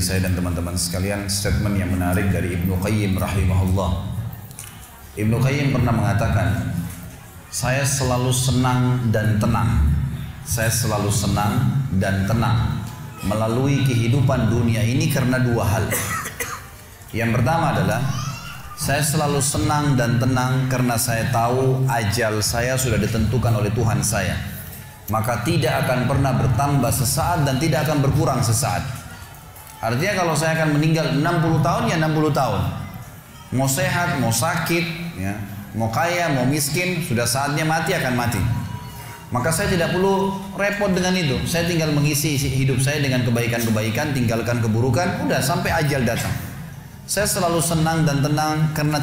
saya dan teman-teman sekalian statement yang menarik dari Ibnu Qayyim rahimahullah. Ibnu Qayyim pernah mengatakan, saya selalu senang dan tenang. Saya selalu senang dan tenang melalui kehidupan dunia ini karena dua hal. Yang pertama adalah saya selalu senang dan tenang karena saya tahu ajal saya sudah ditentukan oleh Tuhan saya. Maka tidak akan pernah bertambah sesaat dan tidak akan berkurang sesaat. Artinya kalau saya akan meninggal 60 tahun ya 60 tahun. Mau sehat, mau sakit, ya, mau kaya, mau miskin, sudah saatnya mati akan mati. Maka saya tidak perlu repot dengan itu. Saya tinggal mengisi hidup saya dengan kebaikan-kebaikan, tinggalkan keburukan, udah sampai ajal datang. Saya selalu senang dan tenang karena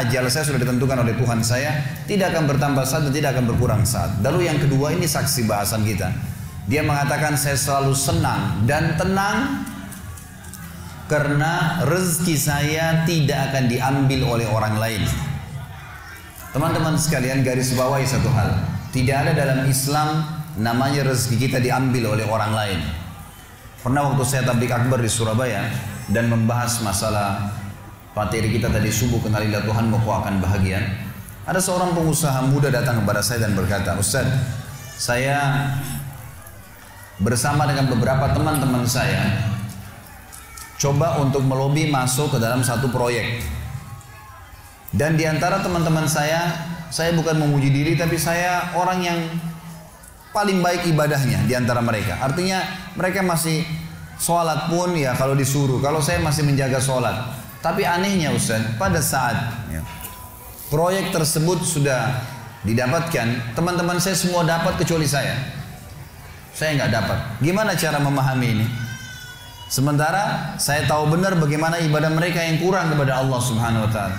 ajal saya sudah ditentukan oleh Tuhan saya, tidak akan bertambah saat dan tidak akan berkurang saat. Lalu yang kedua, ini saksi bahasan kita. Dia mengatakan saya selalu senang dan tenang karena rezeki saya tidak akan diambil oleh orang lain. Teman-teman sekalian, garis bawahi satu hal. Tidak ada dalam Islam namanya rezeki kita diambil oleh orang lain. Pernah waktu saya tabligh akbar di Surabaya dan membahas masalah materi kita tadi subuh, kenalilah Tuhan kau akan bahagia. Ada seorang pengusaha muda datang kepada saya dan berkata, Ustaz, saya bersama dengan beberapa teman-teman saya coba untuk melobi masuk ke dalam satu proyek. Dan diantara teman-teman saya bukan memuji diri, tapi saya orang yang paling baik ibadahnya diantara mereka. Artinya mereka masih sholat pun ya kalau disuruh, kalau saya masih menjaga sholat. Tapi anehnya Ustaz, pada saat proyek tersebut sudah didapatkan, teman-teman saya semua dapat kecuali saya. Saya nggak dapat. Gimana cara memahami ini? Sementara saya tahu benar bagaimana ibadah mereka yang kurang kepada Allah Subhanahu wa taala.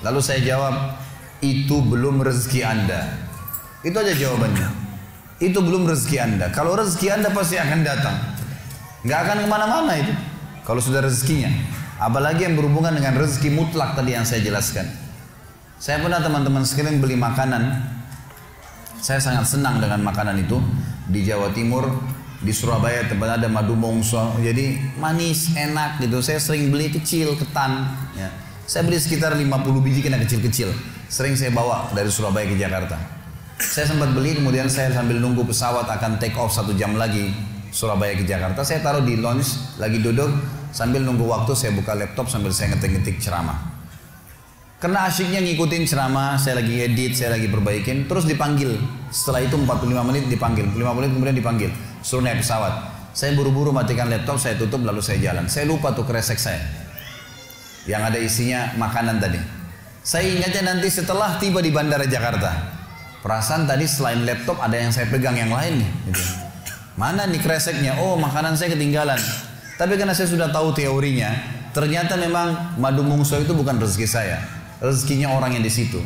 Lalu saya jawab, itu belum rezeki Anda. Itu aja jawabannya. Itu belum rezeki Anda. Kalau rezeki Anda pasti akan datang. Nggak akan kemana-mana itu. Kalau sudah rezekinya. Apalagi yang berhubungan dengan rezeki mutlak tadi yang saya jelaskan. Saya pernah teman-teman sekalian beli makanan. Saya sangat senang dengan makanan itu. Di Jawa Timur, di Surabaya tempat ada madu mongso, jadi manis, enak gitu. Saya sering beli kecil, ketan ya. Saya beli sekitar 50 biji kena kecil-kecil. Sering saya bawa dari Surabaya ke Jakarta. Saya sempat beli, kemudian saya sambil nunggu pesawat akan take off 1 jam lagi Surabaya ke Jakarta, saya taruh di lounge, lagi duduk sambil nunggu waktu. Saya buka laptop sambil saya ngetik-ngetik ceramah. Karena asyiknya ngikutin ceramah, saya lagi edit, saya lagi perbaikin, terus dipanggil. Setelah itu 45 menit dipanggil, 5 menit kemudian dipanggil, suruh naik pesawat. Saya buru-buru matikan laptop, saya tutup lalu saya jalan. Saya lupa tuh kresek saya yang ada isinya makanan tadi. Saya ingatnya nanti setelah tiba di Bandara Jakarta. Perasaan tadi selain laptop ada yang saya pegang yang lain nih gitu. Mana nih kreseknya? Oh, makanan saya ketinggalan. Tapi karena saya sudah tahu teorinya, ternyata memang madu mongso itu bukan rezeki saya. Rezekinya orang yang di situ.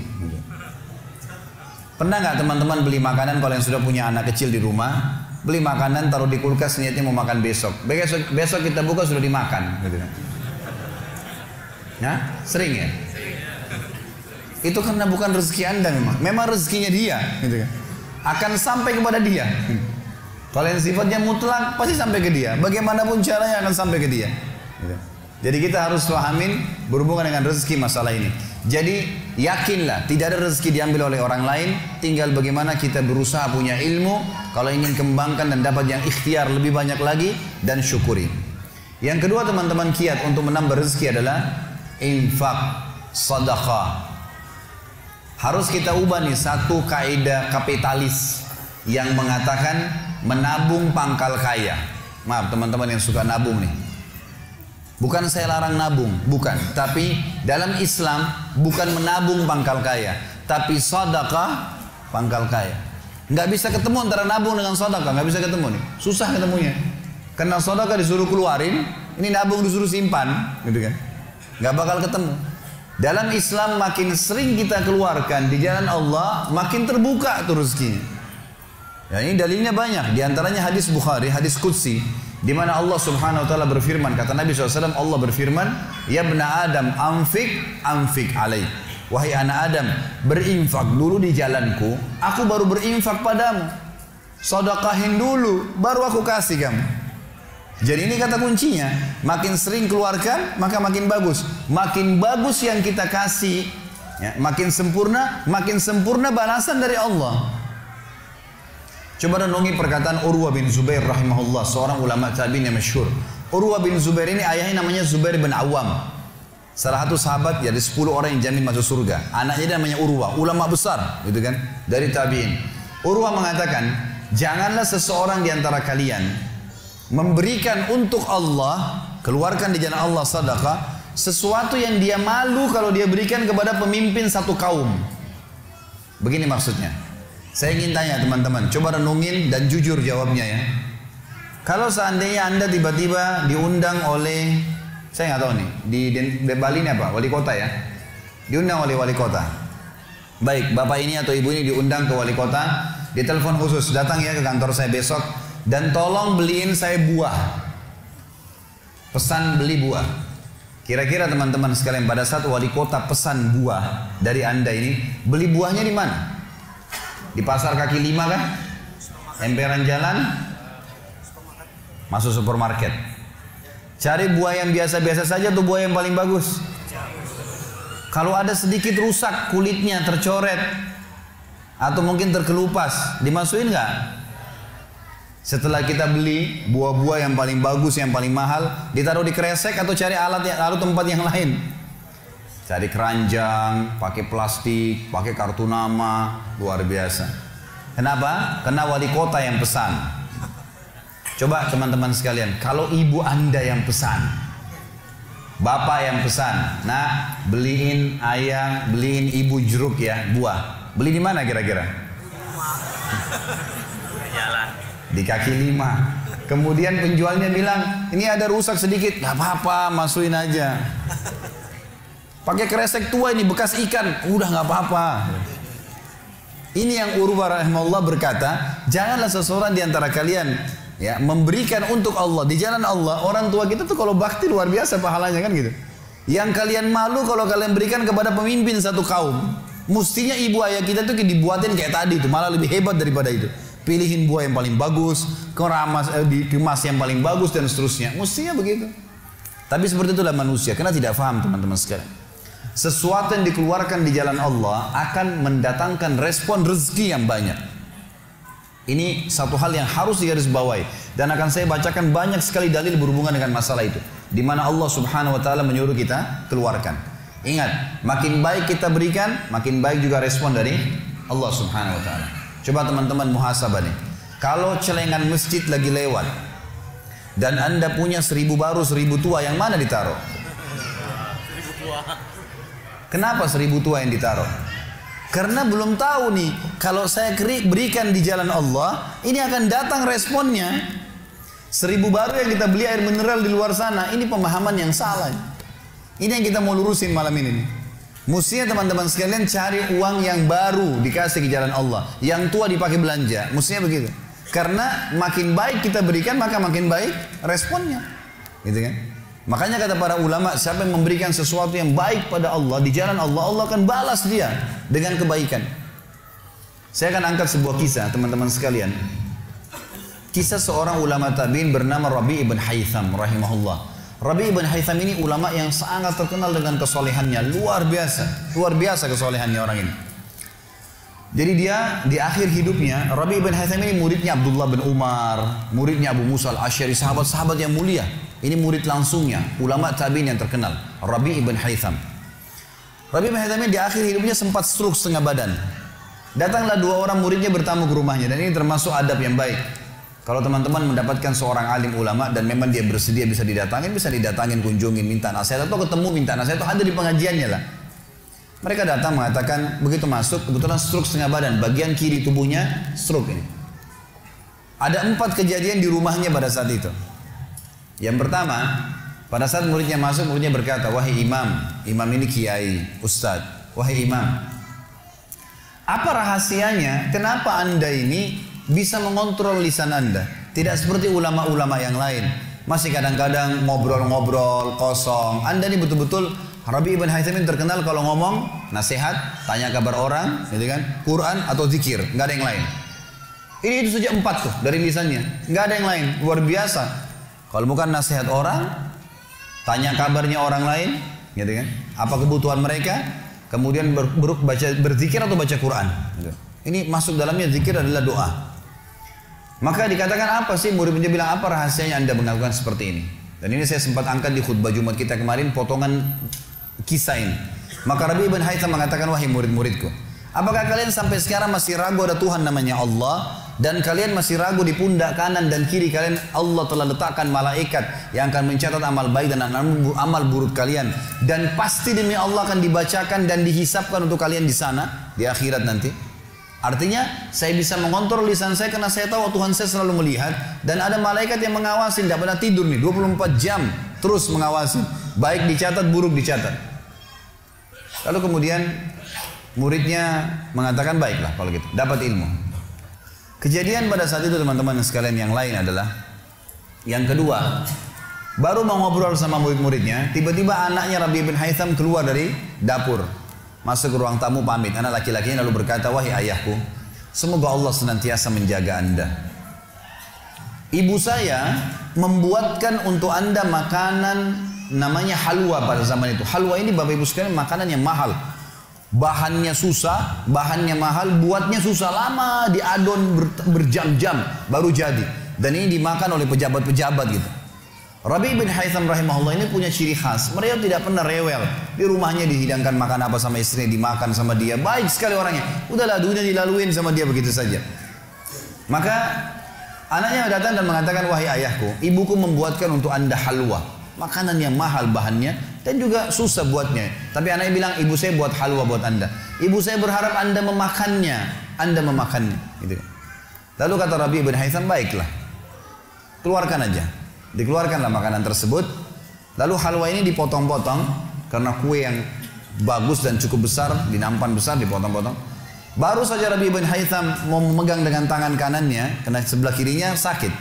Pernah nggak teman-teman beli makanan, kalau yang sudah punya anak kecil di rumah, beli makanan taruh di kulkas niatnya mau makan besok. Besok kita buka sudah dimakan, gitu kan? Ya, sering ya. Itu karena bukan rezeki Anda memang rezekinya dia, gitu kan? Akan sampai kepada dia. Kalau yang sifatnya mutlak pasti sampai ke dia. Bagaimanapun caranya akan sampai ke dia. Gitu. Jadi kita harus pahamin berhubungan dengan rezeki masalah ini. Jadi yakinlah tidak ada rezeki diambil oleh orang lain. Tinggal bagaimana kita berusaha punya ilmu. Kalau ingin kembangkan dan dapat yang ikhtiar lebih banyak lagi. Dan syukuri. Yang kedua teman-teman kiat untuk menambah rezeki adalah infak, sedekah. Harus kita ubah nih satu kaidah kapitalis yang mengatakan menabung pangkal kaya. Maaf teman-teman yang suka nabung nih. Bukan saya larang nabung, bukan. Tapi dalam Islam bukan menabung pangkal kaya, tapi sedekah pangkal kaya. Nggak bisa ketemu antara nabung dengan sedekah, nggak bisa ketemu nih. Susah ketemunya. Karena sedekah disuruh keluarin, ini nabung disuruh simpan, gitu kan? Nggak bakal ketemu. Dalam Islam makin sering kita keluarkan di jalan Allah, makin terbuka tuh rezekinya. Ya, ini dalilnya banyak. Di antaranya hadis Bukhari, hadis Qudsi, di mana Allah Subhanahu wa taala berfirman, kata Nabi SAW, Allah berfirman, "Ya bna Adam, anfik alaik." Wahai anak Adam, berinfak dulu di jalanku, aku baru berinfak padamu. Sedekahin dulu, baru aku kasih kamu. Jadi ini kata kuncinya, makin sering keluarkan maka makin bagus. Makin bagus yang kita kasih, ya, makin sempurna balasan dari Allah. Coba renungi perkataan Urwah bin Zubair rahimahullah, seorang ulama tabi'in yang masyhur. Urwah bin Zubair ini ayahnya namanya Zubair bin Awam. Salah satu sahabat dari 10 orang yang jamin masuk surga. Anaknya namanya Urwah, ulama besar, gitu kan, dari tabi'in. Urwah mengatakan, janganlah seseorang di antara kalian memberikan untuk Allah, keluarkan di jalan Allah sedekah, sesuatu yang dia malu kalau dia berikan kepada pemimpin satu kaum. Begini maksudnya. Saya ingin tanya teman-teman, coba renungin dan jujur jawabnya ya. Kalau seandainya Anda tiba-tiba diundang oleh, saya nggak tahu nih, di Bali ini apa? Wali kota ya? Diundang oleh wali kota. Baik, bapak ini atau ibu ini diundang ke wali kota, ditelepon khusus, datang ya ke kantor saya besok, dan tolong beliin saya buah. Pesan beli buah. Kira-kira teman-teman sekalian, pada saat wali kota pesan buah dari Anda ini, beli buahnya di mana? Di pasar kaki 5 kah? Emperan jalan? Masuk supermarket. Cari buah yang biasa-biasa saja atau buah yang paling bagus? Kalau ada sedikit rusak kulitnya, tercoret, atau mungkin terkelupas, dimasukin nggak? Setelah kita beli buah-buah yang paling bagus, yang paling mahal, ditaruh di kresek atau cari tempat yang lain. Cari keranjang, pakai plastik, pakai kartu nama, luar biasa. Kenapa? Karena wali kota yang pesan. Coba teman-teman sekalian, kalau ibu Anda yang pesan, bapak yang pesan, nah beliin ayah, beliin ibu jeruk ya, buah. Beli di mana kira-kira? Di kaki 5. Kemudian penjualnya bilang, ini ada rusak sedikit, gak apa-apa, masukin aja. Pakai kresek tua ini, bekas ikan, udah gak apa-apa. Ini yang Urwah rahimahullah berkata, janganlah seseorang di antara kalian ya memberikan untuk Allah di jalan Allah. Orang tua kita tuh kalau bakti luar biasa pahalanya kan gitu. Yang kalian malu kalau kalian berikan kepada pemimpin satu kaum. Mestinya ibu ayah kita tuh dibuatin kayak tadi itu, malah lebih hebat daripada itu. Pilihin buah yang paling bagus, dikemas yang paling bagus dan seterusnya. Mestinya begitu. Tapi seperti itulah manusia, karena tidak paham teman-teman sekalian. Sesuatu yang dikeluarkan di jalan Allah akan mendatangkan respon rezeki yang banyak. Ini satu hal yang harus digarisbawahi, dan akan saya bacakan banyak sekali dalil berhubungan dengan masalah itu, di mana Allah Subhanahu wa taala menyuruh kita keluarkan. Ingat, makin baik kita berikan, makin baik juga respon dari Allah Subhanahu wa taala. Coba teman-teman muhasabah nih. Kalau celengan masjid lagi lewat dan Anda punya 1000 baru 1000 tua, yang mana ditaruh? 1000 tua. Kenapa 1000 tua yang ditaruh? Karena belum tahu nih, kalau saya berikan di jalan Allah, ini akan datang responnya. 1000 baru yang kita beli air mineral di luar sana, ini pemahaman yang salah. Ini yang kita mau lurusin malam ini nih. Mestinya teman-teman sekalian cari uang yang baru dikasih ke jalan Allah, yang tua dipakai belanja. Mestinya begitu. Karena makin baik kita berikan, maka makin baik responnya. Gitu kan? Makanya kata para ulama, siapa yang memberikan sesuatu yang baik pada Allah di jalan Allah, Allah akan balas dia dengan kebaikan. Saya akan angkat sebuah kisah teman-teman sekalian. Kisah seorang ulama tabi'in bernama Rabi' ibn Haytham rahimahullah. Rabi' ibn Haytham ini ulama yang sangat terkenal dengan kesolehannya, luar biasa kesolehannya orang ini. Jadi dia di akhir hidupnya, Rabi' ibn Haytham ini muridnya Abdullah bin Umar, muridnya Abu Musa al-Asy'ari, sahabat-sahabat yang mulia. Ini murid langsungnya, ulama tabi'in yang terkenal, Rabi' ibn Haytham. Rabi' ibn Haytham ini di akhir hidupnya sempat stroke setengah badan. Datanglah 2 orang muridnya bertamu ke rumahnya, dan ini termasuk adab yang baik. Kalau teman-teman mendapatkan seorang alim ulama dan memang dia bersedia bisa didatangin, kunjungin, minta nasihat, atau ketemu minta nasihat, atau ada di pengajiannya lah. Mereka datang mengatakan, begitu masuk, kebetulan stroke setengah badan, bagian kiri tubuhnya stroke ini. Ada 4 kejadian di rumahnya pada saat itu. Yang pertama, pada saat muridnya masuk, muridnya berkata, wahai imam ini kiai, ustadz, wahai imam, apa rahasianya, kenapa anda ini bisa mengontrol lisan anda? Tidak seperti ulama-ulama yang lain, masih kadang-kadang ngobrol-ngobrol kosong. Anda ini betul-betul, Rabi' ibn Haytham terkenal kalau ngomong nasihat, tanya kabar orang, gitu kan, Quran atau zikir, nggak ada yang lain. Ini itu saja 4 tuh dari lisannya, nggak ada yang lain, luar biasa. Kalau bukan nasihat orang, tanya kabarnya orang lain, gitu kan? Apa kebutuhan mereka? Kemudian berzikir atau baca Quran. Gitu. Ini masuk dalamnya zikir adalah doa. Maka dikatakan apa sih, murid-muridnya bilang apa rahasianya Anda melakukan seperti ini? Dan ini saya sempat angkat di khutbah Jumat kita kemarin potongan kisah ini. Maka Rabi' bin Haytham mengatakan, wahai murid-muridku, apakah kalian sampai sekarang masih ragu ada Tuhan namanya Allah? Dan kalian masih ragu di pundak kanan dan kiri kalian Allah telah letakkan malaikat yang akan mencatat amal baik dan amal buruk kalian. Dan pasti demi Allah akan dibacakan dan dihisapkan untuk kalian di sana, di akhirat nanti. Artinya saya bisa mengontrol lisan saya karena saya tahu Tuhan saya selalu melihat. Dan ada malaikat yang mengawasi, tidak pernah tidur nih, 24 jam terus mengawasi. Baik dicatat, buruk dicatat. Lalu kemudian muridnya mengatakan, baiklah kalau gitu, dapat ilmu. Kejadian pada saat itu teman-teman sekalian yang lain adalah, yang kedua, baru mau ngobrol sama murid-muridnya, tiba-tiba anaknya Rabi' bin Haytham keluar dari dapur. Masuk ke ruang tamu pamit, anak laki-lakinya lalu berkata, wahai ayahku, semoga Allah senantiasa menjaga Anda. Ibu saya membuatkan untuk Anda makanan namanya halwa pada zaman itu. Halwa ini Bapak Ibu sekalian makanan yang mahal. Bahannya susah, bahannya mahal, buatnya susah, lama diadon berjam-jam baru jadi. Dan ini dimakan oleh pejabat-pejabat gitu. Rabi' bin Haytham rahimahullah ini punya ciri khas. Mereka tidak pernah rewel. Di rumahnya dihidangkan makan apa sama istrinya, dimakan sama dia. Baik sekali orangnya. Udahlah dunia dilaluin sama dia begitu saja. Maka anaknya datang dan mengatakan, wahai ayahku, ibuku membuatkan untuk Anda halwa. Makanan yang mahal bahannya dan juga susah buatnya. Tapi anaknya bilang, ibu saya buat halwa buat Anda. Ibu saya berharap Anda memakannya. Anda memakannya. Gitu. Lalu kata Rabi' bin Haytham, baiklah. Keluarkan aja. Dikeluarkanlah makanan tersebut. Lalu halwa ini dipotong-potong karena kue yang bagus dan cukup besar, di nampan besar dipotong-potong. Baru saja Rabi' bin Haytham mau memegang dengan tangan kanannya, karena sebelah kirinya sakit.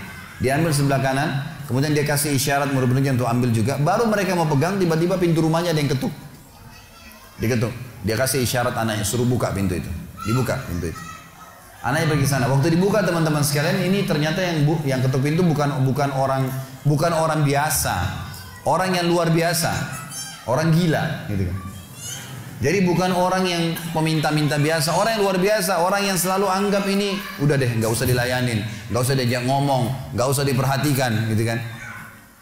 Diambil sebelah kanan, kemudian dia kasih isyarat murid-muridnya untuk ambil juga. Baru mereka mau pegang, tiba-tiba pintu rumahnya ada yang ketuk. Diketuk. Dia kasih isyarat anaknya, suruh buka pintu itu. Dibuka pintu itu. Anaknya pergi sana. Waktu dibuka teman-teman sekalian, ini ternyata yang ketuk pintu bukan orang biasa, orang yang luar biasa, orang gila, gitu kan. Jadi bukan orang yang peminta-minta biasa, orang yang luar biasa, orang yang selalu anggap ini udah deh, nggak usah dilayanin, nggak usah diajak ngomong, nggak usah diperhatikan, gitu kan.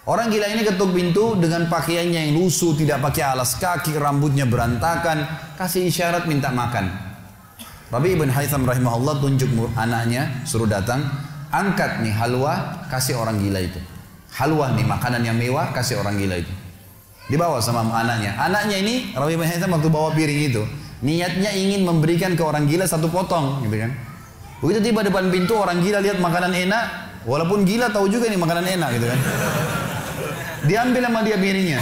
Orang gila ini ketuk pintu dengan pakaiannya yang lusuh, tidak pakai alas kaki, rambutnya berantakan, kasih isyarat minta makan. Rabi' bin Haytham rahimahullah tunjuk anaknya, suruh datang, angkat nih halwa, kasih orang gila itu. Halwa nih makanan yang mewah, kasih orang gila itu. Dibawa sama anaknya. Anaknya ini Rabi' bin Haytham waktu bawa piring itu, niatnya ingin memberikan ke orang gila satu potong, gitu kan. Begitu tiba depan pintu, orang gila lihat makanan enak, walaupun gila tahu juga nih makanan enak, gitu kan. Diambil sama dia piringnya.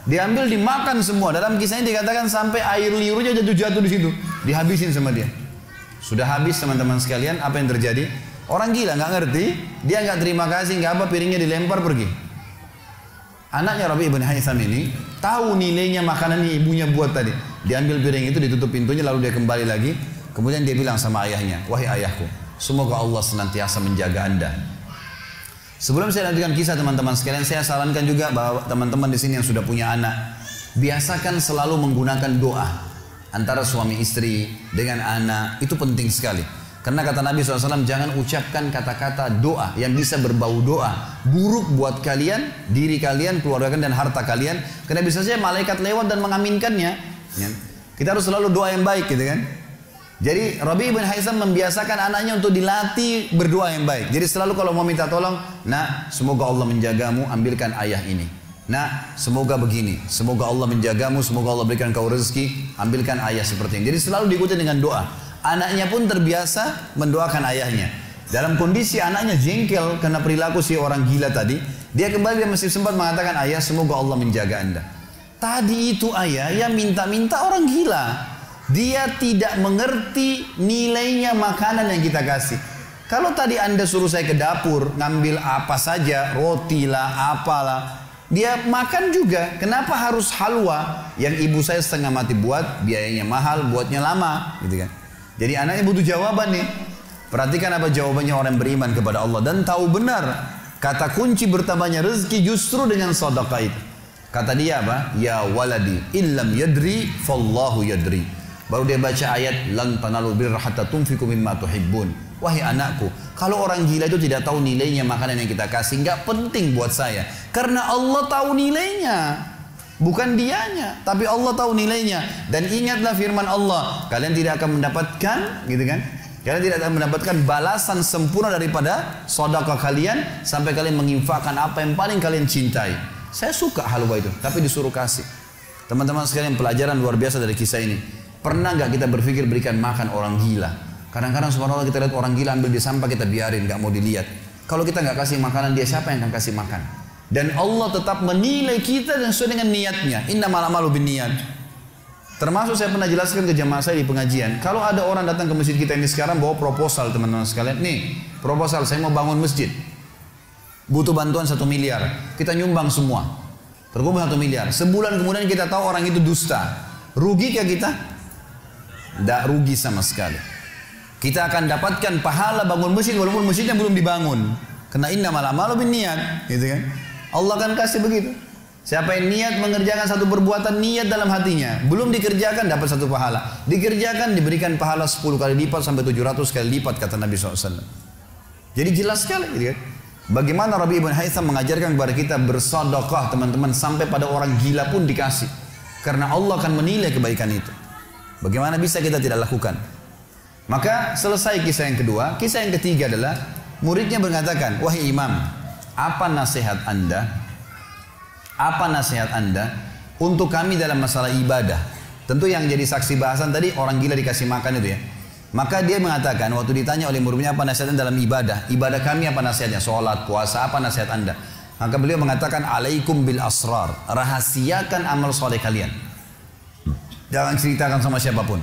Diambil, dimakan semua. Dalam kisahnya dikatakan sampai air liurnya jatuh di situ, dihabisin sama dia. Sudah habis teman-teman sekalian, apa yang terjadi? Orang gila nggak ngerti, dia nggak terima kasih, nggak apa, piringnya dilempar pergi. Anaknya Rabi' bin Haytham ini tahu nilainya makanan yang ibunya buat tadi. Diambil piring itu, ditutup pintunya, lalu dia kembali lagi. Kemudian dia bilang sama ayahnya, wahai ayahku, semoga Allah senantiasa menjaga Anda. Sebelum saya lanjutkan kisah teman-teman sekalian, saya sarankan juga bahwa teman-teman di sini yang sudah punya anak, biasakan selalu menggunakan doa antara suami istri dengan anak, itu penting sekali. Karena kata Nabi SAW, jangan ucapkan kata-kata doa yang bisa berbau doa buruk buat kalian, diri kalian, keluarga kalian, dan harta kalian. Karena bisa saja malaikat lewat dan mengaminkannya. Kita harus selalu doa yang baik, gitu kan. Jadi Rabi' bin Haytham membiasakan anaknya untuk dilatih berdoa yang baik. Jadi selalu kalau mau minta tolong, nak semoga Allah menjagamu, ambilkan ayah ini. Nak semoga begini, semoga Allah menjagamu, semoga Allah berikan kau rezeki, ambilkan ayah seperti ini. Jadi selalu diikuti dengan doa. Anaknya pun terbiasa mendoakan ayahnya. Dalam kondisi anaknya jengkel karena perilaku si orang gila tadi, dia kembali, dia masih sempat mengatakan, ayah semoga Allah menjaga Anda. Tadi itu ayah yang minta-minta orang gila. Dia tidak mengerti nilainya makanan yang kita kasih. Kalau tadi Anda suruh saya ke dapur, ngambil apa saja, roti lah, apalah, dia makan juga. Kenapa harus halwa yang ibu saya setengah mati buat, biayanya mahal, buatnya lama, gitu kan. Jadi anaknya butuh jawaban nih. Perhatikan apa jawabannya orang beriman kepada Allah dan tahu benar Kata kunci bertambahnya rezeki justru dengan sedekah itu. Kata dia apa? Ya waladi illam yadri fallahu yadri. Baru dia baca ayat lan tanalu birra hatta tunfiqu mimma tuhibbun. Wahai anakku, kalau orang gila itu tidak tahu nilainya makanan yang kita kasih, nggak penting buat saya. Karena Allah tahu nilainya. Bukan dianya, tapi Allah tahu nilainya. Dan ingatlah firman Allah, kalian tidak akan mendapatkan, gitu kan? Kalian tidak akan mendapatkan balasan sempurna daripada sedekah kalian sampai kalian menginfakkan apa yang paling kalian cintai. Saya suka halwa itu, tapi disuruh kasih. Teman-teman sekalian, pelajaran luar biasa dari kisah ini. Pernah nggak kita berpikir berikan makan orang gila? Kadang-kadang subhanallah kita lihat orang gila ambil di sampah, kita biarin, nggak mau dilihat. Kalau kita nggak kasih makanan dia, siapa yang akan kasih makan? Dan Allah tetap menilai kita dan sesuai dengan niatnya. Innamal a'malu binniyat. Termasuk saya pernah jelaskan ke jamaah saya di pengajian. Kalau ada orang datang ke masjid kita ini sekarang bawa proposal, teman-teman sekalian. Nih, proposal saya mau bangun masjid. Butuh bantuan 1 miliar. Kita nyumbang semua. Terkumpul 1 miliar. Sebulan kemudian kita tahu orang itu dusta. Rugi kah kita? Tidak rugi sama sekali. Kita akan dapatkan pahala bangun masjid walaupun masjidnya belum dibangun. Karena innamal a'malu binniyat, gitu kan? Allah akan kasih begitu. Siapa yang niat mengerjakan satu perbuatan, niat dalam hatinya, belum dikerjakan dapat 1 pahala. Dikerjakan diberikan pahala 10 kali lipat sampai 700 kali lipat kata Nabi SAW. Jadi jelas sekali, gitu kan? Bagaimana Rabi ibn Haytham mengajarkan kepada kita bersedekah, teman-teman, sampai pada orang gila pun dikasih. Karena Allah akan menilai kebaikan itu. Bagaimana bisa kita tidak lakukan? Maka selesai kisah yang kedua. Kisah yang ketiga adalah muridnya mengatakan, wahai imam, apa nasihat anda? Apa nasihat anda untuk kami dalam masalah ibadah? Tentu yang jadi saksi bahasan tadi orang gila dikasih makan itu ya. Maka dia mengatakan waktu ditanya oleh muridnya apa nasihatnya dalam ibadah? Ibadah kami apa nasihatnya? Sholat, puasa, apa nasihat anda? Maka beliau mengatakan alaikum bil asrar. Rahasiakan amal soleh kalian. Jangan ceritakan sama siapapun.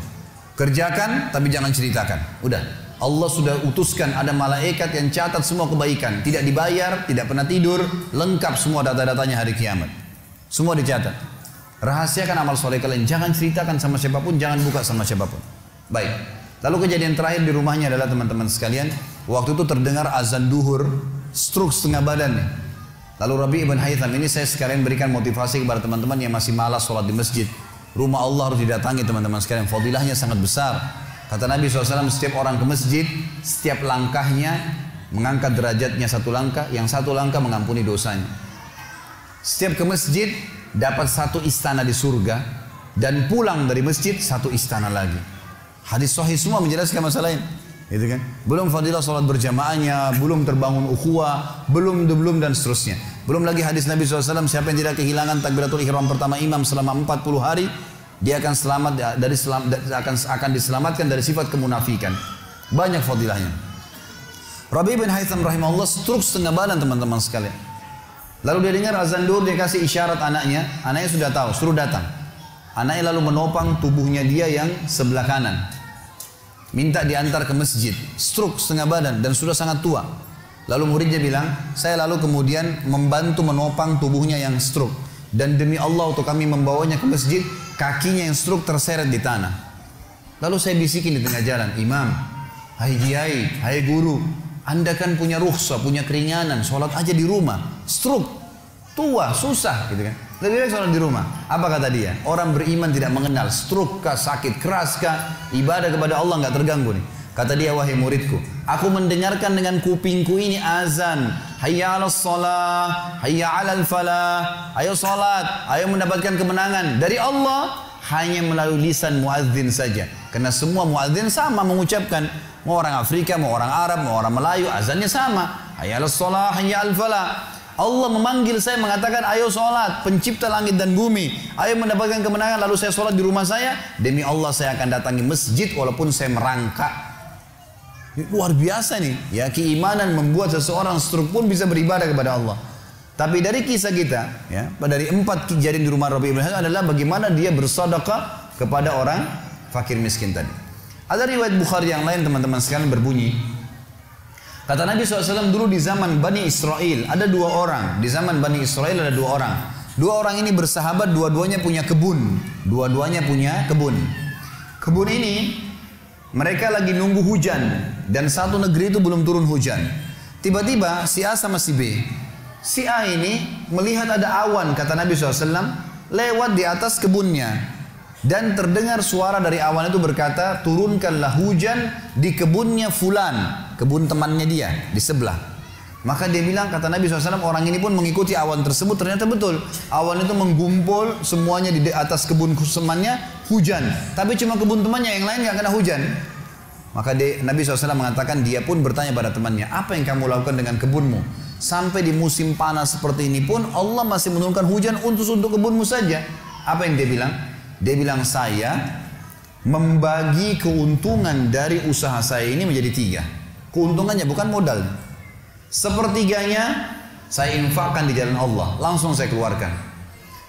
Kerjakan tapi jangan ceritakan. Udah. Allah sudah utuskan ada malaikat yang catat semua kebaikan. Tidak dibayar, tidak pernah tidur. Lengkap semua data-datanya hari kiamat. Semua dicatat. Rahasiakan amal soleh kalian. Jangan ceritakan sama siapapun, jangan buka sama siapapun. Baik. Lalu kejadian terakhir di rumahnya adalah teman-teman sekalian. Waktu itu terdengar azan duhur. Stroke setengah badannya. Lalu Rabi ibn Haytham ini saya sekalian berikan motivasi kepada teman-teman yang masih malas sholat di masjid. Rumah Allah harus didatangi teman-teman sekalian. Fadilahnya sangat besar. Kata Nabi SAW, setiap orang ke masjid, setiap langkahnya mengangkat derajatnya 1 langkah, yang 1 langkah mengampuni dosanya. Setiap ke masjid, dapat 1 istana di surga, dan pulang dari masjid 1 istana lagi. Hadis sahih semua menjelaskan masalah ini. Gitu kan? Belum fadilah sholat berjamaahnya, belum terbangun ukhuwah, belum dan seterusnya. Belum lagi hadis Nabi SAW, siapa yang tidak kehilangan takbiratul ihram pertama imam selama 40 hari, dia akan akan diselamatkan dari sifat kemunafikan. Banyak fadilahnya. Rabi bin Haytham rahimahullah stroke setengah badan teman-teman sekalian. Lalu dia dengar azan duhur, dia kasih isyarat anaknya sudah tahu, suruh datang. Anaknya lalu menopang tubuhnya dia yang sebelah kanan. Minta diantar ke masjid. Stroke setengah badan dan sudah sangat tua. Lalu muridnya bilang, saya lalu kemudian membantu menopang tubuhnya yang stroke. Dan demi Allah untuk kami membawanya ke masjid, kakinya yang stroke terseret di tanah. Lalu saya bisikin di tengah jalan, imam, hai kiai, hai guru, anda kan punya rukhsah, punya keringanan, sholat aja di rumah. Stroke, tua, susah gitu kan. Lebih baik sholat di rumah. Apa kata dia? Orang beriman tidak mengenal stroke kah, sakit keras kah, ibadah kepada Allah nggak terganggu nih. Kata dia, wahai muridku, aku mendengarkan dengan kupingku ini azan. Hayya 'alas shalah, hayya 'alal falah. Ayo salat, ayo mendapatkan kemenangan dari Allah hanya melalui lisan muadzin saja. Karena semua muadzin sama mengucapkan, mau orang Afrika, mau orang Arab, mau orang Melayu, azannya sama. Hayya 'alas shalah, hayya 'alal falah. Allah memanggil saya mengatakan, ayo sholat, pencipta langit dan bumi, ayo mendapatkan kemenangan. Lalu saya sholat di rumah saya, demi Allah saya akan datangi masjid walaupun saya merangkak. Luar biasa nih, ya, keimanan membuat seseorang stroke pun bisa beribadah kepada Allah. Tapi dari kisah kita, ya, dari 4 kejadian di rumah Rabi ibn Haytham adalah bagaimana dia bersedekah kepada orang fakir miskin tadi. Ada riwayat Bukhari yang lain teman-teman sekalian berbunyi, kata Nabi SAW dulu di zaman Bani Israel ada 2 orang. Di zaman Bani Israel ada 2 orang. 2 orang ini bersahabat, dua-duanya punya kebun. Dua-duanya punya kebun. Kebun ini mereka lagi nunggu hujan dan satu negeri itu belum turun hujan. Tiba-tiba si A sama si B. Si A ini melihat ada awan, kata Nabi SAW, lewat di atas kebunnya. Dan terdengar suara dari awan itu berkata, turunkanlah hujan di kebunnya fulan. Kebun temannya dia, di sebelah. Maka dia bilang, kata Nabi SAW, orang ini pun mengikuti awan tersebut. Ternyata betul. Awan itu menggumpul semuanya di atas kebun temannya, hujan. Tapi cuma kebun temannya, yang lain gak kena hujan. Maka Nabi SAW mengatakan, dia pun bertanya pada temannya, apa yang kamu lakukan dengan kebunmu? Sampai di musim panas seperti ini pun Allah masih menurunkan hujan untuk kebunmu saja. Apa yang dia bilang? Dia bilang, saya membagi keuntungan dari usaha saya ini menjadi 3. Keuntungannya bukan modal. Sepertiganya saya infakkan di jalan Allah, langsung saya keluarkan.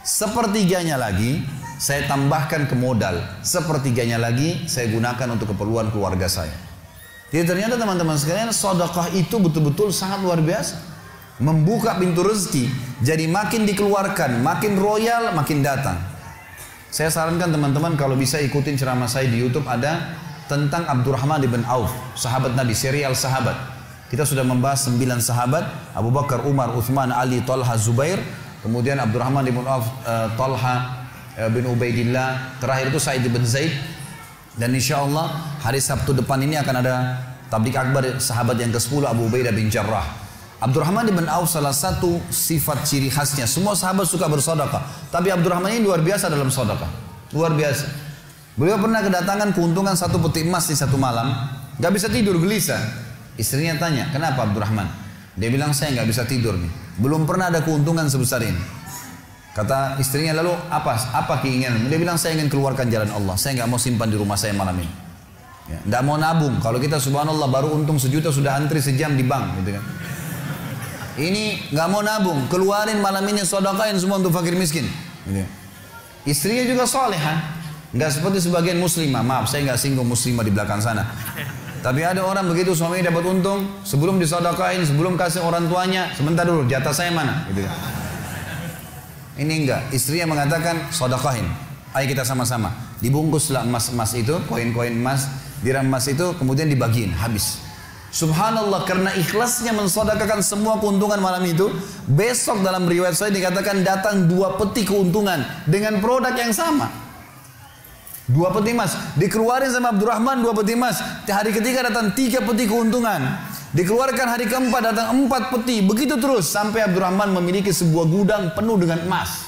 Sepertiganya lagi saya tambahkan ke modal. Sepertiganya lagi saya gunakan untuk keperluan keluarga saya. Jadi ternyata teman-teman sekalian, sedekah itu betul-betul sangat luar biasa. Membuka pintu rezeki. Jadi makin dikeluarkan, makin royal, makin datang. Saya sarankan teman-teman kalau bisa ikutin ceramah saya di YouTube, ada tentang Abdurrahman bin Auf, sahabat Nabi, serial sahabat. Kita sudah membahas 9 sahabat, Abu Bakar, Umar, Uthman, Ali, Talha, Zubair. Kemudian Abdurrahman bin Auf, Talha bin Ubaidillah. Terakhir itu Sa'id bin Zaid. Dan insya Allah hari Sabtu depan ini akan ada tablik akbar sahabat yang ke-10, Abu Ubaidah bin Jarrah. Abdurrahman bin Auf salah satu sifat ciri khasnya, semua sahabat suka bersedekah, tapi Abdurrahman ini luar biasa dalam sedekah. Luar biasa. Beliau pernah kedatangan keuntungan 1 peti emas di satu malam, gak bisa tidur, gelisah. Istrinya tanya, kenapa Abdurrahman? Dia bilang, saya gak bisa tidur nih, belum pernah ada keuntungan sebesar ini. Kata istrinya, lalu apa keinginan? Dia bilang, saya ingin keluarkan jalan Allah, saya gak mau simpan di rumah saya malam ini. Ya, gak mau nabung. Kalau kita subhanallah baru untung 1 juta sudah antri sejam di bank gitu kan. Ini nggak mau nabung, keluarin malam ini, sedekahin semua untuk fakir miskin. Gitu. Istrinya juga salehah, nggak seperti sebagian muslimah. Maaf, saya nggak singgung muslimah di belakang sana. Tapi ada orang begitu suaminya dapat untung, sebelum disedekahin, sebelum kasih orang tuanya, sebentar dulu, jatah saya mana? Gitu. Ini enggak, istrinya mengatakan sedekahin. Ayo kita sama-sama. Dibungkuslah emas-emas itu, koin-koin emas, dirham emas itu, kemudian dibagiin, habis. Subhanallah, karena ikhlasnya mensedekahkan semua keuntungan malam itu, besok dalam riwayat saya dikatakan datang 2 peti keuntungan dengan produk yang sama. 2 peti emas dikeluarin sama Abdurrahman, 2 peti emas. Hari ketiga datang 3 peti keuntungan. Dikeluarkan hari keempat datang 4 peti. Begitu terus sampai Abdurrahman memiliki sebuah gudang penuh dengan emas.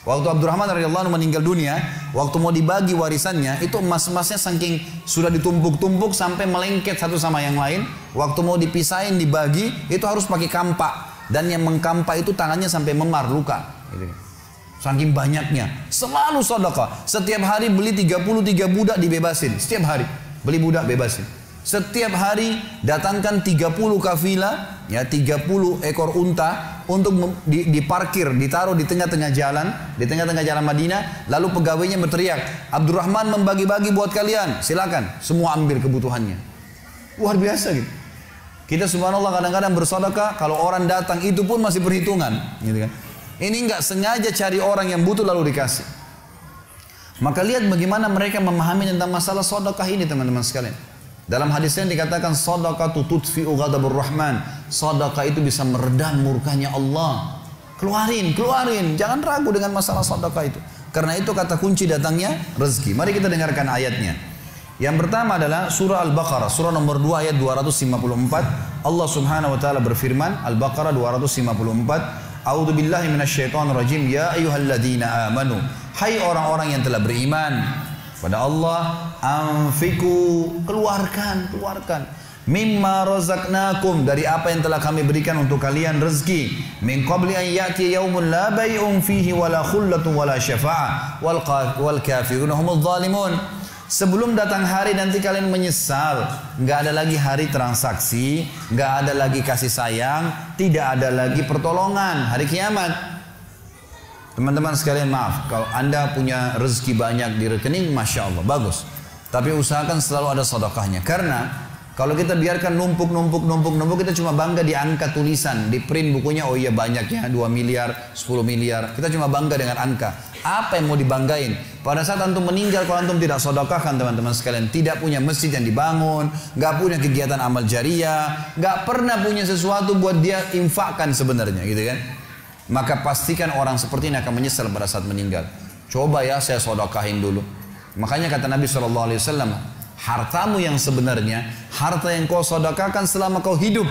Waktu Abdurrahman radhiyallahu anhu meninggal dunia, waktu mau dibagi warisannya, itu emas-emasnya saking sudah ditumpuk-tumpuk sampai melengket satu sama yang lain. Waktu mau dipisahin, dibagi, itu harus pakai kampak. Dan yang mengkampak itu tangannya sampai memar, luka. Gitu. Saking banyaknya. Selalu sedekah. Setiap hari beli 33 budak dibebasin. Setiap hari beli budak bebasin. Setiap hari datangkan 30 kafilah, ya 30 ekor unta untuk diparkir, ditaruh di tengah-tengah jalan, di tengah-tengah jalan Madinah. Lalu pegawainya berteriak, Abdurrahman membagi-bagi buat kalian, silakan, semua ambil kebutuhannya. Luar biasa gitu. Kita subhanallah kadang-kadang bersedekah, kalau orang datang itu pun masih perhitungan, gitu kan. Ini enggak sengaja cari orang yang butuh lalu dikasih. Maka lihat bagaimana mereka memahami tentang masalah sedekah ini, teman-teman sekalian. Dalam hadisnya dikatakan sadaqatu tudfi'u ghadabur rahman. Sedekah itu bisa meredam murkanya Allah. Keluarin, jangan ragu dengan masalah sedekah itu. Karena itu kata kunci datangnya rezeki. Mari kita dengarkan ayatnya. Yang pertama adalah surah Al-Baqarah, surah nomor 2 ayat 254. Allah Subhanahu wa taala berfirman, Al-Baqarah 254, A'udzu billahi minasyaitonir rajim. Ya ayyuhalladzina amanu. Hai orang-orang yang telah beriman pada Allah, anfiku, keluarkan mimma razaqnakum, dari apa yang telah kami berikan untuk kalian rezeki, min qabli an ya'ti yaumun la bay'un fihi wala khullatun wala syafa'ah wal kafirun humudz zalimun. Sebelum datang hari nanti kalian menyesal, enggak ada lagi hari transaksi, enggak ada lagi kasih sayang, tidak ada lagi pertolongan hari kiamat. Teman-teman sekalian, maaf, kalau anda punya rezeki banyak di rekening, Masya Allah, bagus. Tapi usahakan selalu ada sedekahnya. Karena kalau kita biarkan numpuk, kita cuma bangga di angka tulisan. Di print bukunya, oh iya banyaknya, 2 miliar, 10 miliar. Kita cuma bangga dengan angka. Apa yang mau dibanggain? Pada saat antum meninggal, kalau antum tidak sedekahkan teman-teman sekalian, tidak punya masjid yang dibangun, nggak punya kegiatan amal jariah, nggak pernah punya sesuatu buat dia infakkan sebenarnya, gitu kan? Maka pastikan orang seperti ini akan menyesal pada saat meninggal. Coba ya saya sedekahin dulu. Makanya kata Nabi SAW, hartamu yang sebenarnya, harta yang kau sedekahkan selama kau hidup,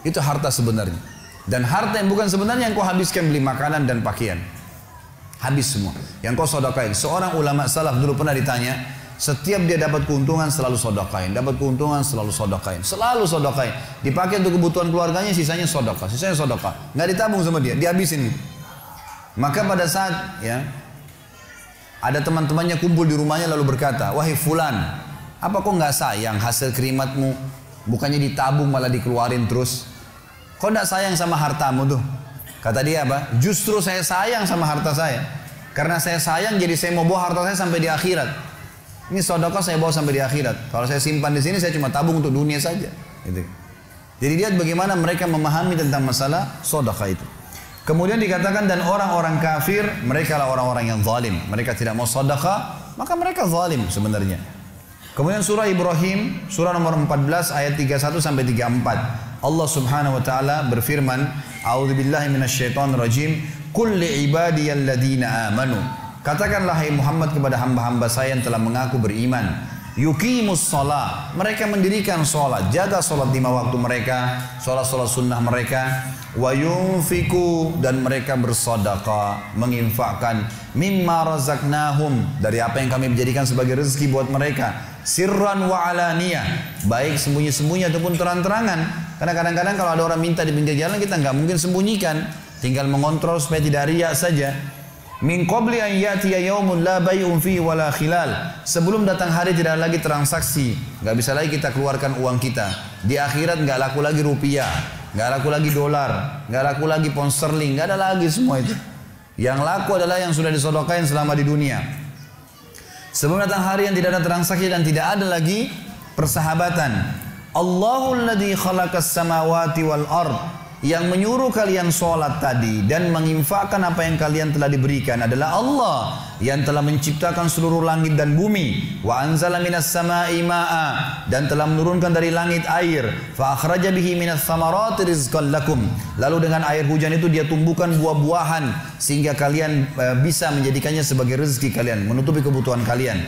itu harta sebenarnya. Dan harta yang bukan sebenarnya yang kau habiskan beli makanan dan pakaian. Habis semua. Yang kau sedekahin. Seorang ulama salaf dulu pernah ditanya, setiap dia dapat keuntungan selalu sedekahin, dapat keuntungan selalu sedekahin, selalu sedekahin. Dipakai untuk kebutuhan keluarganya, sisanya sedekah, sisanya sedekah. Nggak ditabung sama dia, dihabisin. Maka pada saat ya ada teman-temannya kumpul di rumahnya lalu berkata, wahai fulan, apa kok nggak sayang hasil kerimatmu? Bukannya ditabung malah dikeluarin terus. Kok nggak sayang sama hartamu tuh? Kata dia apa? Justru saya sayang sama harta saya. Karena saya sayang jadi saya mau bawa harta saya sampai di akhirat. Ini sedekah saya bawa sampai di akhirat. Kalau saya simpan di sini saya cuma tabung untuk dunia saja. Gitu. Jadi lihat bagaimana mereka memahami tentang masalah sedekah itu. Kemudian dikatakan dan orang-orang kafir, mereka lah orang-orang yang zalim. Mereka tidak mau sedekah, maka mereka zalim sebenarnya. Kemudian surah Ibrahim, surah nomor 14 ayat 31 sampai 34. Allah Subhanahu wa taala berfirman, A'udzubillahi minasyaitonir rajim, "Qul li ibadiyalladzina amanu." Katakanlah hai Muhammad kepada hamba-hamba saya yang telah mengaku beriman, yuqimus shalah, mereka mendirikan salat, jaga salat 5 waktu mereka, salat-salat sunnah mereka, wa yunfiku, dan mereka bersedekah, menginfakkan mimma razaqnahum, dari apa yang kami jadikan sebagai rezeki buat mereka, sirran wa alaniyah, baik sembunyi-sembunyi ataupun terang-terangan. Karena kadang-kadang kalau ada orang minta di pinggir jalan, kita nggak mungkin sembunyikan, tinggal mengontrol supaya tidak riya saja. Min qabli an ya'tiya yaumun la bay'un fihi wala khilal, sebelum datang hari tidak lagi transaksi, nggak bisa lagi kita keluarkan uang kita. Di akhirat nggak laku lagi rupiah, nggak laku lagi dolar, nggak laku lagi pound sterling, nggak ada lagi semua itu. Yang laku adalah yang sudah disedekahkan selama di dunia. Sebelum datang hari yang tidak ada transaksi dan tidak ada lagi persahabatan. Allahul ladzi khalaqas samawati wal ard, yang menyuruh kalian sholat tadi dan menginfakkan apa yang kalian telah diberikan adalah Allah yang telah menciptakan seluruh langit dan bumi. Wa anzala minas sama'i ma'a, dan telah menurunkan dari langit air. Fa akhraja bihi minas samarati rizqan lakum, lalu dengan air hujan itu dia tumbuhkan buah-buahan sehingga kalian bisa menjadikannya sebagai rezeki kalian, menutupi kebutuhan kalian.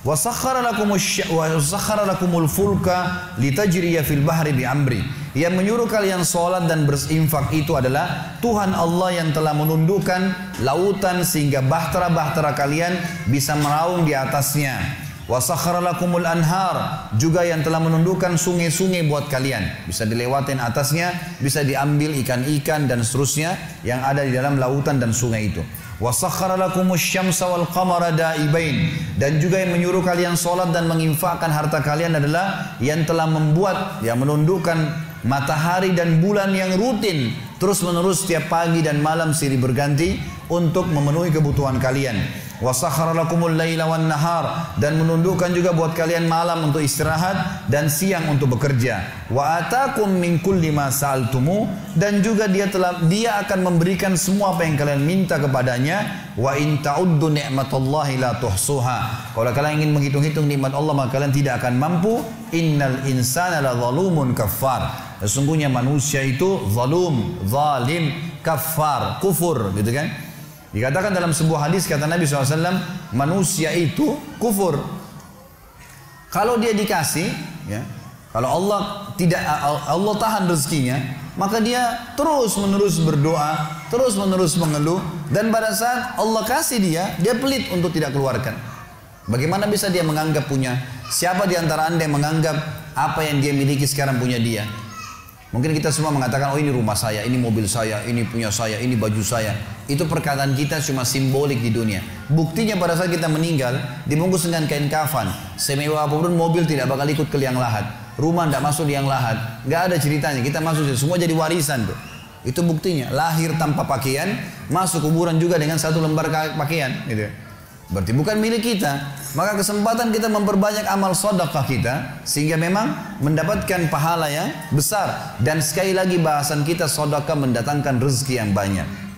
Wa sakhkhara lakumul fulka litajriya fil bahri bi amri, yang menyuruh kalian sholat dan berinfak itu adalah Tuhan Allah yang telah menundukkan lautan sehingga bahtera-bahtera kalian bisa meraung di atasnya. Wa sakhkhara lakumul anhar, juga yang telah menundukkan sungai-sungai buat kalian, bisa dilewatin atasnya, bisa diambil ikan-ikan dan seterusnya yang ada di dalam lautan dan sungai itu. Wa sakhkhara lakumus syamsa wal qamara daibain, dan juga yang menyuruh kalian sholat dan menginfakkan harta kalian adalah yang telah membuat, yang menundukkan matahari dan bulan yang rutin terus menerus setiap pagi dan malam silih berganti untuk memenuhi kebutuhan kalian. Wa sakhkhara lakumul laila wan nahar, dan menundukkan juga buat kalian malam untuk istirahat dan siang untuk bekerja. Wa atakum min kulli ma sa'altumu, dan juga dia akan memberikan semua apa yang kalian minta kepadanya. Wa in ta'uddu ni'matallahi la tuhsuha, kalau kalian ingin menghitung-hitung nikmat Allah maka kalian tidak akan mampu. Innal insana la zalumun kafar, sesungguhnya manusia itu zalim, kafar, kufur, gitu kan. Dikatakan dalam sebuah hadis, kata Nabi SAW, manusia itu kufur. Kalau dia dikasih, ya, kalau Allah tahan rezekinya, maka dia terus menerus berdoa, terus menerus mengeluh, dan pada saat Allah kasih dia pelit untuk tidak keluarkan. Bagaimana bisa dia menganggap punya? Siapa di antara anda yang menganggap apa yang dia miliki sekarang punya dia? Mungkin kita semua mengatakan, oh ini rumah saya, ini mobil saya, ini punya saya, ini baju saya. Itu perkataan kita cuma simbolik di dunia. Buktinya pada saat kita meninggal, dibungkus dengan kain kafan. Semewah apapun mobil tidak bakal ikut ke liang lahat. Rumah tidak masuk liang lahat. Nggak ada ceritanya, kita masuk, semua jadi warisan tuh. Itu buktinya, lahir tanpa pakaian, masuk kuburan juga dengan 1 lembar pakaian. Gitu. Berarti bukan milik kita. Maka kesempatan kita memperbanyak amal sedekah kita, sehingga memang mendapatkan pahala yang besar. Dan sekali lagi bahasan kita, sedekah mendatangkan rezeki yang banyak.